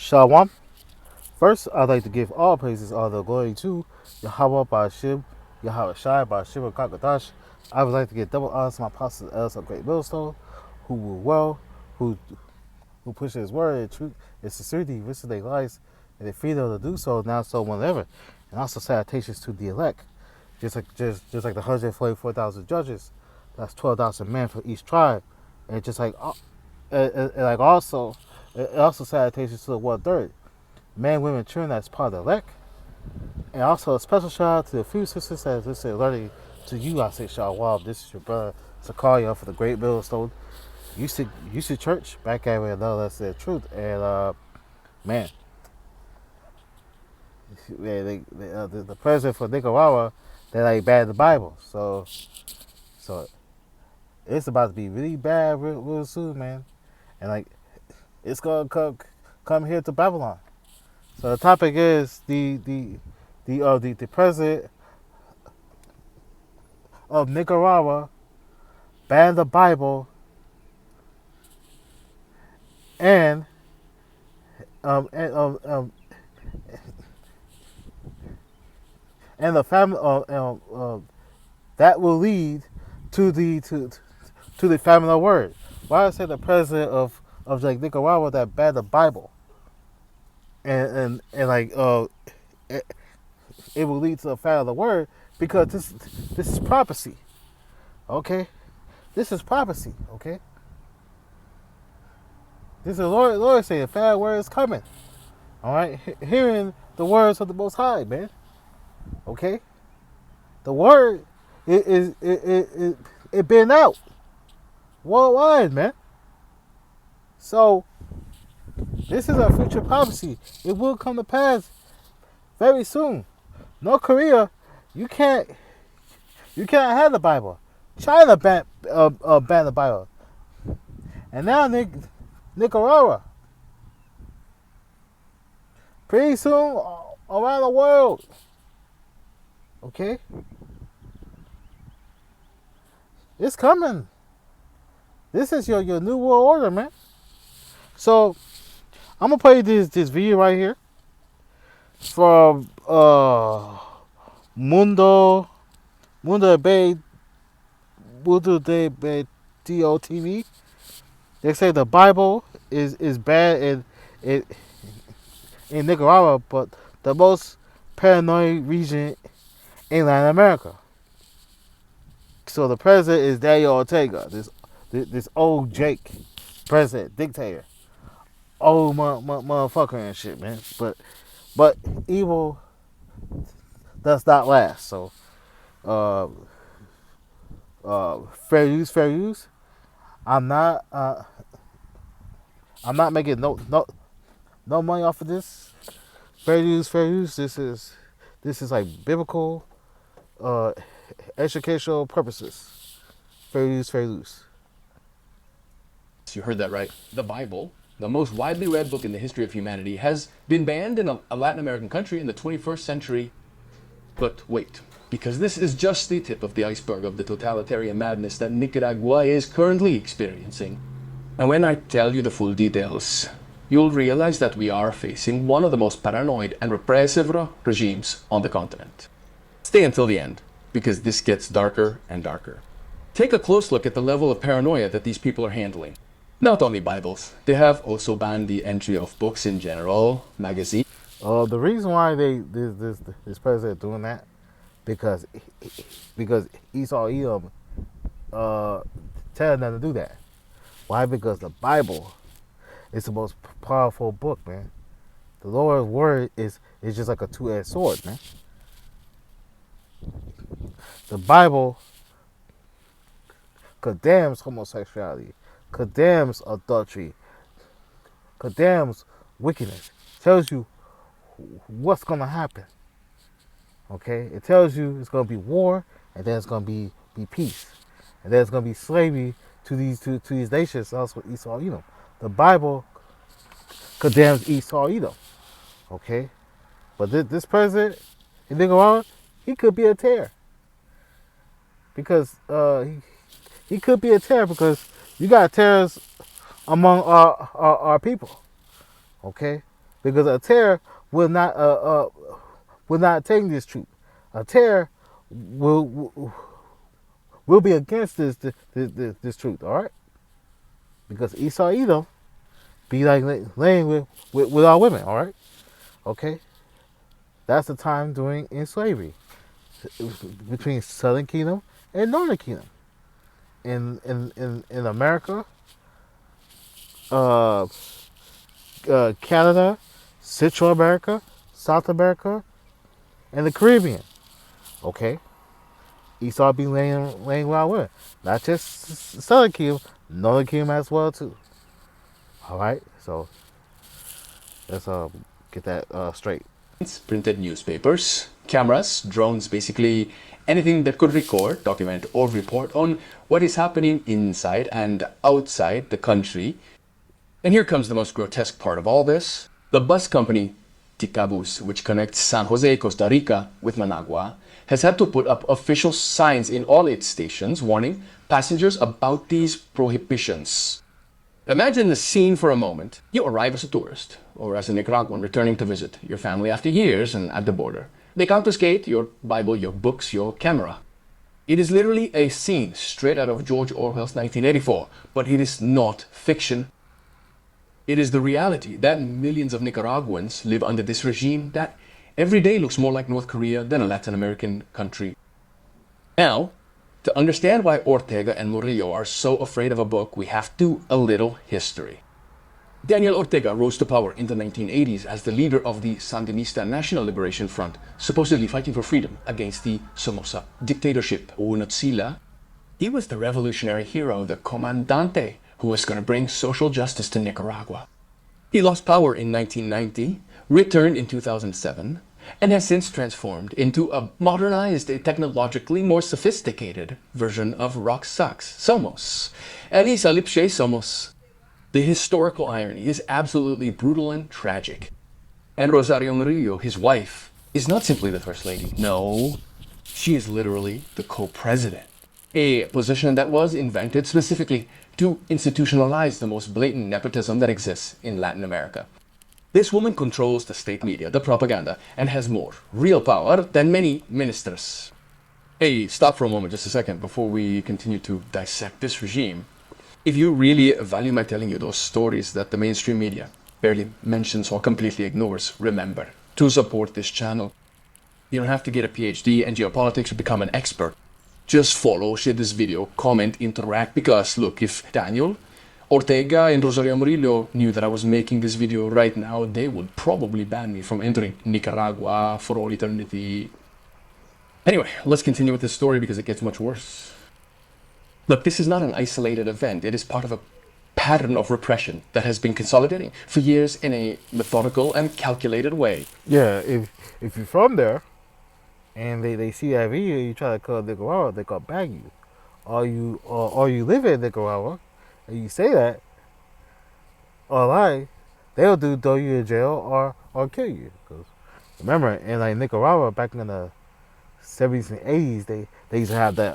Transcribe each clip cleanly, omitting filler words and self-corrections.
Shalom. First, I'd like to give all praises, all the glory to Yahweh Bashib, Yahweh Shai Bashib Kakadash. I would like to give double honors to my apostles, elders of Great Millstone, who rule well, who push his word and truth and sincerity, risk their lives, and the freedom to do so now, so whenever. And also salutations to the elect, just like the 144,000 judges. That's 12,000 men for each tribe, and just like and like also salutations to the 1/3 men, women, children that's part of the elect. And also a special shout out to the few sisters that listen learning to you. I say Shalom. This is your brother Zakaria for the Great Millstone. Used to church back at where no that's the truth. And man, the president for Nicaragua, they like banned the Bible. So it's about to be really bad real soon, man. And like it's gonna come here to Babylon. So the topic is the president of Nicaragua banned the Bible and um and um, um and the family that will lead to the family word. Why I say the president of like Nicaragua that banned the Bible and like it, it will lead to the family word because this is prophecy. Okay, this is prophecy. Okay, this is Lord saying family word is coming. All right, hearing the words of the Most High, man. Okay, the word it been out worldwide, man. So this is a future prophecy. It will come to pass very soon. North Korea, you can't have the Bible. China banned the Bible, and now Nicaragua. Pretty soon, around the world. Okay, it's coming. This is your new world order, man. So I'm gonna play this video right here from Mundo Bay Mundo de Bay TV. They say the Bible is bad in Nicaragua, but the most paranoid region in Latin America. So the president is Daniel Ortega, this old Jake president, dictator, old motherfucker and shit, man. But evil does not last. So uh, fair use. I'm not making no money off of this. Fair use. This is like biblical uh, educational purposes. Fair use. You heard that right. The Bible, the most widely read book in the history of humanity, has been banned in a Latin American country in the 21st century. But wait, because this is just the tip of the iceberg of the totalitarian madness that Nicaragua is currently experiencing. And when I tell you the full details, you'll realize that we are facing one of the most paranoid and repressive regimes on the continent. Stay until the end, because this gets darker and darker. Take a close look at the level of paranoia that these people are handling. Not only Bibles, they have also banned the entry of books in general, magazines. The reason why this president doing that because Esau Edom telling them to do that. Why? Because the Bible is the most powerful book, man. The Lord's word is just like a two-edged sword, man. The Bible condemns homosexuality, condemns adultery, condemns wickedness, tells you what's gonna happen. Okay, it tells you it's gonna be war, and then it's gonna be peace, and then it's gonna be slavery to these nations. Also, Esau Edom. The Bible condemns Esau Edom. Okay, but this president in Nicaragua, he could be a terror because he could be a terror because you got terrorists among our people. Okay, because a terror will not take this truth. A terror will be against this truth. All right, because Esau Edom be like laying with our women. All right, okay, that's the time during in slavery between Southern Kingdom and Northern Kingdom. In America, uh, Canada, Central America, South America, and the Caribbean. Okay, Esau be laying wild with, not just Southern Kingdom, Northern Kingdom as well too. All right, so let's get that straight. Printed newspapers, cameras, drones, basically anything that could record, document, or report on what is happening inside and outside the country. And here comes the most grotesque part of all this. The bus company Ticabus, which connects San Jose, Costa Rica with Managua, has had to put up official signs in all its stations warning passengers about these prohibitions. Imagine the scene for a moment. You arrive as a tourist, or as a Nicaraguan returning to visit your family after years and at the border. They confiscate your Bible, your books, your camera. It is literally a scene straight out of George Orwell's 1984, but it is not fiction. It is the reality that millions of Nicaraguans live under this regime that every day looks more like North Korea than a Latin American country. Now, to understand why Ortega and Murillo are so afraid of a book, we have to do a little history. Daniel Ortega rose to power in the 1980s as the leader of the Sandinista National Liberation Front, supposedly fighting for freedom against the Somoza dictatorship. Unotsila, he was the revolutionary hero, the comandante, who was going to bring social justice to Nicaragua. He lost power in 1990, returned in 2007, and has since transformed into a modernized, technologically more sophisticated version of Roxax, Somos. Elisa Lipshe Somos. The historical irony is absolutely brutal and tragic. And Rosario Murillo, his wife, is not simply the First Lady. No, she is literally the co-president. A position that was invented specifically to institutionalize the most blatant nepotism that exists in Latin America. This woman controls the state media, the propaganda, and has more real power than many ministers. Hey, stop for a moment, just a second, before we continue to dissect this regime. If you really value my telling you those stories that the mainstream media barely mentions or completely ignores, remember to support this channel. You don't have to get a PhD in geopolitics to become an expert. Just follow, share this video, comment, interact, because look, if Daniel, Ortega, and Rosario Murillo knew that I was making this video right now, they would probably ban me from entering Nicaragua for all eternity. Anyway, let's continue with this story because it gets much worse. Look, this is not an isolated event. It is part of a pattern of repression that has been consolidating for years in a methodical and calculated way. Yeah, if you're from there and they see that video, you try to call Nicaragua, they gonna bag you. Or you live in Nicaragua and you say that or lie, they'll throw you in jail or kill you. Because remember, in like Nicaragua back in the 70s and 80s, they used to have that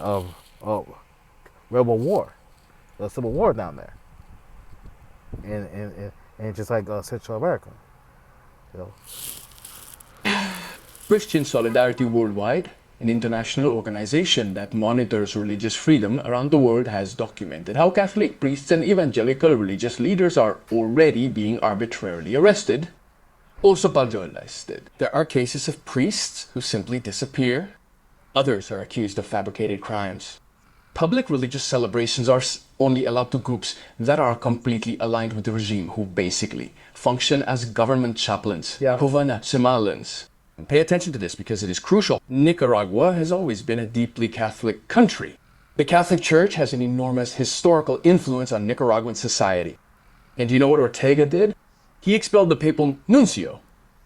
rebel war, the civil war down there, and just like Central America, you know. Christian Solidarity Worldwide, an international organization that monitors religious freedom around the world, has documented how Catholic priests and evangelical religious leaders are already being arbitrarily arrested, also pajolisted. There are cases of priests who simply disappear. Others are accused of fabricated crimes. Public religious celebrations are only allowed to groups that are completely aligned with the regime, who basically function as government chaplains, Semalans. Pay attention to this because it is crucial. Nicaragua has always been a deeply Catholic country. The Catholic Church has an enormous historical influence on Nicaraguan society. And do you know what Ortega did? He expelled the papal nuncio,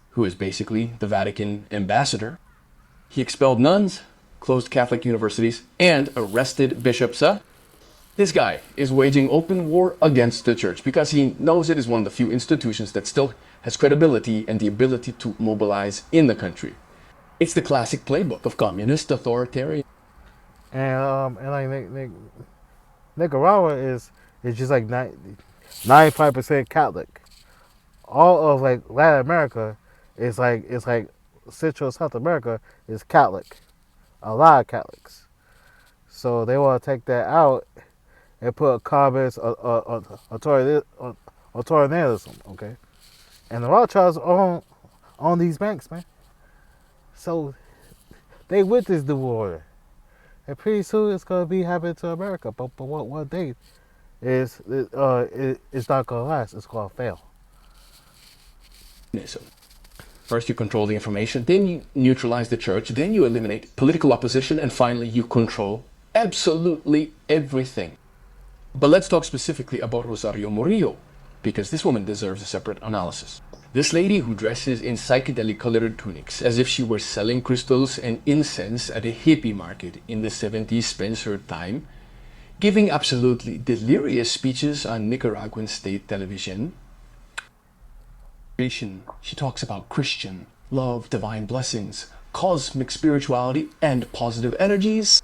who is basically the Vatican ambassador. He expelled nuns, closed Catholic universities, and arrested bishops. This guy is waging open war against the church because he knows it is one of the few institutions that still has credibility and the ability to mobilize in the country. It's the classic playbook of communist authoritarian. And like Nicaragua is just like 95% Catholic. all of like Latin America is like it's like Central South America is Catholic, a lot of Catholics. So they want to take that out and put communist authoritarianism, okay? And the Rothschilds own these banks, man. So they with this new order, and pretty soon it's gonna be happening to America. But one day it's not gonna last. It's gonna fail. First, you control the information, then you neutralize the church, then you eliminate political opposition, and finally, you control absolutely everything. But let's talk specifically about Rosario Murillo, because this woman deserves a separate analysis. This lady who dresses in psychedelic colored tunics as if she were selling crystals and incense at a hippie market in the 70s spends her time giving absolutely delirious speeches on Nicaraguan state television. She talks about Christian love, divine blessings, cosmic spirituality, and positive energies.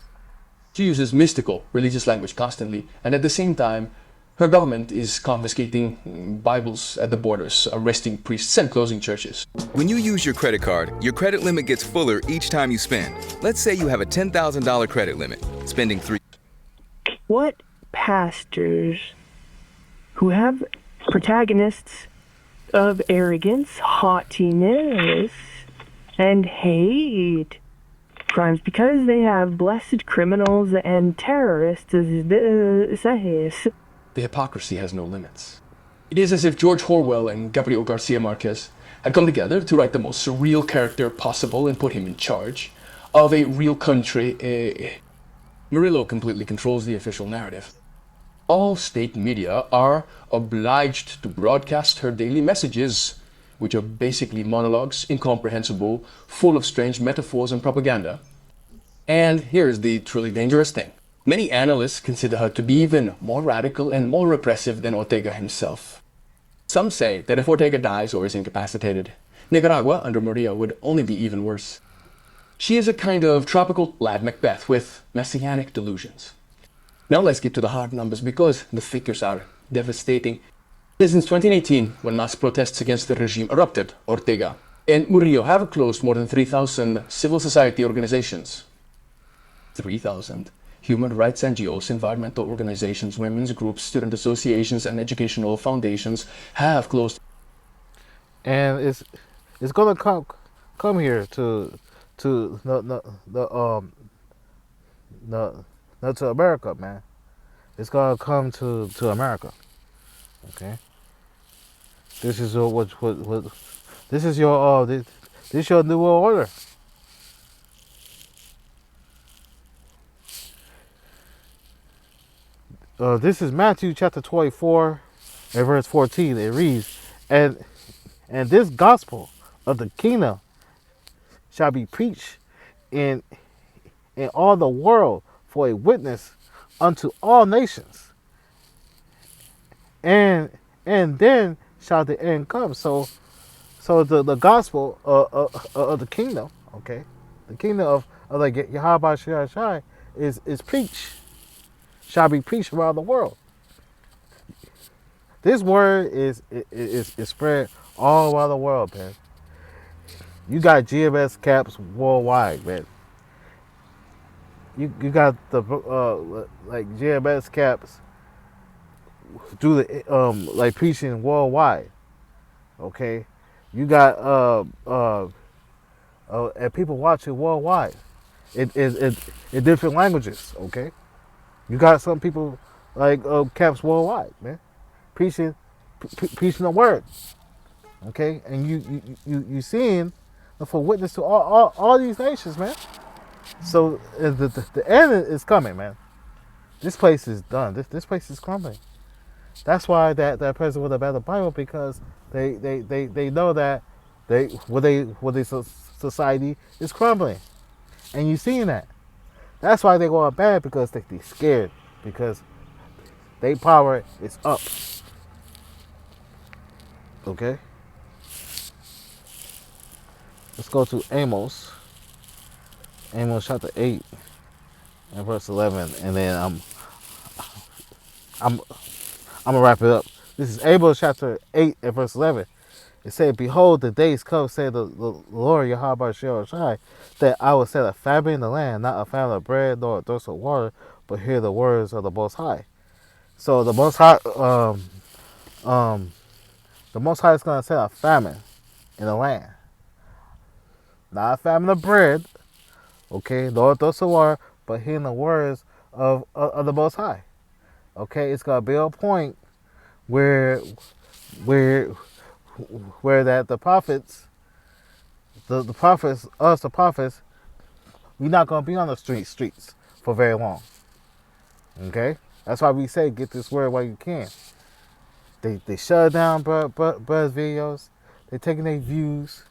She uses mystical religious language constantly, and at the same time, her government is confiscating Bibles at the borders, arresting priests, and closing churches. When you use your credit card, your credit limit gets fuller each time you spend. Let's say you have a $10,000 credit limit, spending three. What pastors who have protagonists of arrogance, haughtiness, and hate crimes because they have blessed criminals and terrorists as says. The hypocrisy has no limits. It is as if George Orwell and Gabriel Garcia Marquez had come together to write the most surreal character possible and put him in charge of a real country. Murillo completely controls the official narrative. All state media are obliged to broadcast her daily messages, which are basically monologues, incomprehensible, full of strange metaphors and propaganda. And here's the truly dangerous thing. Many analysts consider her to be even more radical and more repressive than Ortega himself. Some say that if Ortega dies or is incapacitated, Nicaragua under Murillo would only be even worse. She is a kind of tropical Lad Macbeth with messianic delusions. Now let's get to the hard numbers because the figures are devastating. Since 2018, when mass protests against the regime erupted, Ortega and Murillo have closed more than 3,000 civil society organizations. 3,000. Human rights NGOs, environmental organizations, women's groups, student associations, and educational foundations have closed. And it's gonna come here to to America, man. It's gonna come to America. Okay. This is what this is your this is your new world order. This is Matthew chapter 24 and verse 14. It reads, and this gospel of the kingdom shall be preached in all the world for a witness unto all nations, and then shall the end come. So the gospel of the kingdom, okay, the kingdom of like Yahweh Shai is preached, shall be preached around the world. This word is spread all around the world, man. You got GMS caps worldwide, man. You got the like GMS caps do the like preaching worldwide. Okay, you got and people watching worldwide in different languages. Okay, you got some people like caps worldwide, man, preaching the word. Okay, and you seeing for witness to all these nations, man. So the end is coming, man. This place is done. This place is crumbling. That's why that president would have had the Bible, because they know that society is crumbling, and you seeing that. That's why they going bad, because they scared, because their power is up. Okay. Let's go to Amos chapter 8 and verse 11, and then I'm gonna wrap it up. This is Amos chapter 8 and verse 11. It said, "Behold, the days come," said the Lord Yahweh Shai, "that I will set a famine in the land, not a famine of bread nor a thirst of water, but hear the words of the Most High." So um, the Most High is going to set a famine in the land, not a famine of bread, okay, nor a thirst of water, but hearing the words of the Most High. Okay, it's going to be a point where where where that the prophets, the prophets, us the prophets, we're not gonna be on the streets for very long. Okay, that's why we say get this word while you can. They shut down brothers videos. They taking their views.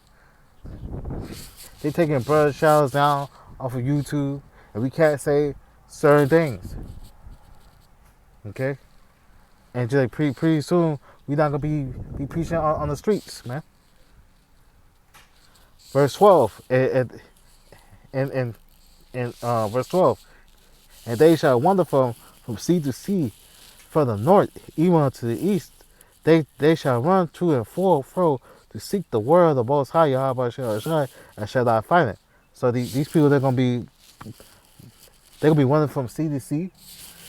They taking brother shouts down off of YouTube, and we can't say certain things. Okay, and just like pretty soon we're not gonna be preaching on the streets, man. Verse 12 and verse 12, and they shall wander from sea to sea, from the north even unto the east. They shall run to and fro to seek the word of the Most High Yahweh and shall not find it. So these people they're gonna be running from sea to sea.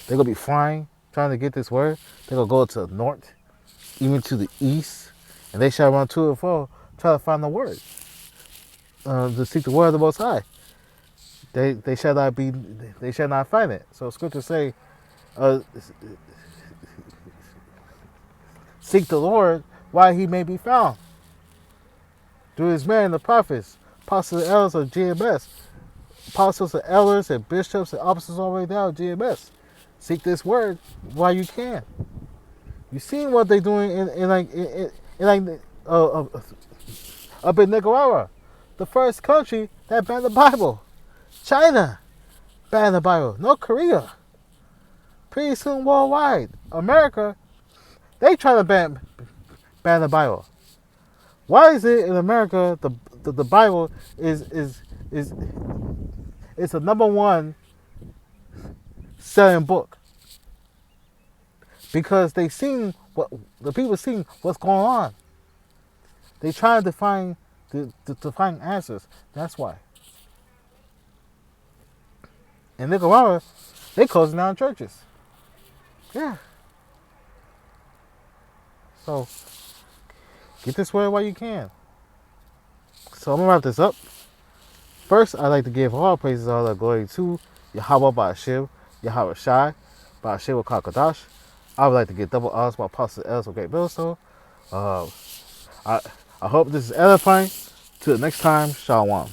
They're gonna be flying trying to get this word. They're gonna go to the north, even to the east, and they shall run to and fro try to find the word. To seek the word of the Most High. They shall not find it. So scriptures say, seek the Lord while he may be found. Through his men, the prophets, apostles and elders of GMS, apostles and elders and bishops and officers all the way down GMS. Seek this word while you can. You seen what they doing up in Nicaragua, the first country that banned the Bible. China banned the Bible. North Korea. Pretty soon worldwide. America, they try to ban the Bible. Why is it in America the Bible is the number one selling book? Because they seen what the people seen what's going on. They trying to find answers. That's why. In Nicaragua, they closing down churches. Yeah. So get this word while you can. So I'm gonna wrap this up. First, I'd like to give all praises, all the glory to Yahweh Ba'ashim, Yahweh Shai, Ba'ashim Kakadash. I would like to give double honors to my apostle Els of Great Millstone. I hope this is edifying. Till the next time, Shalom.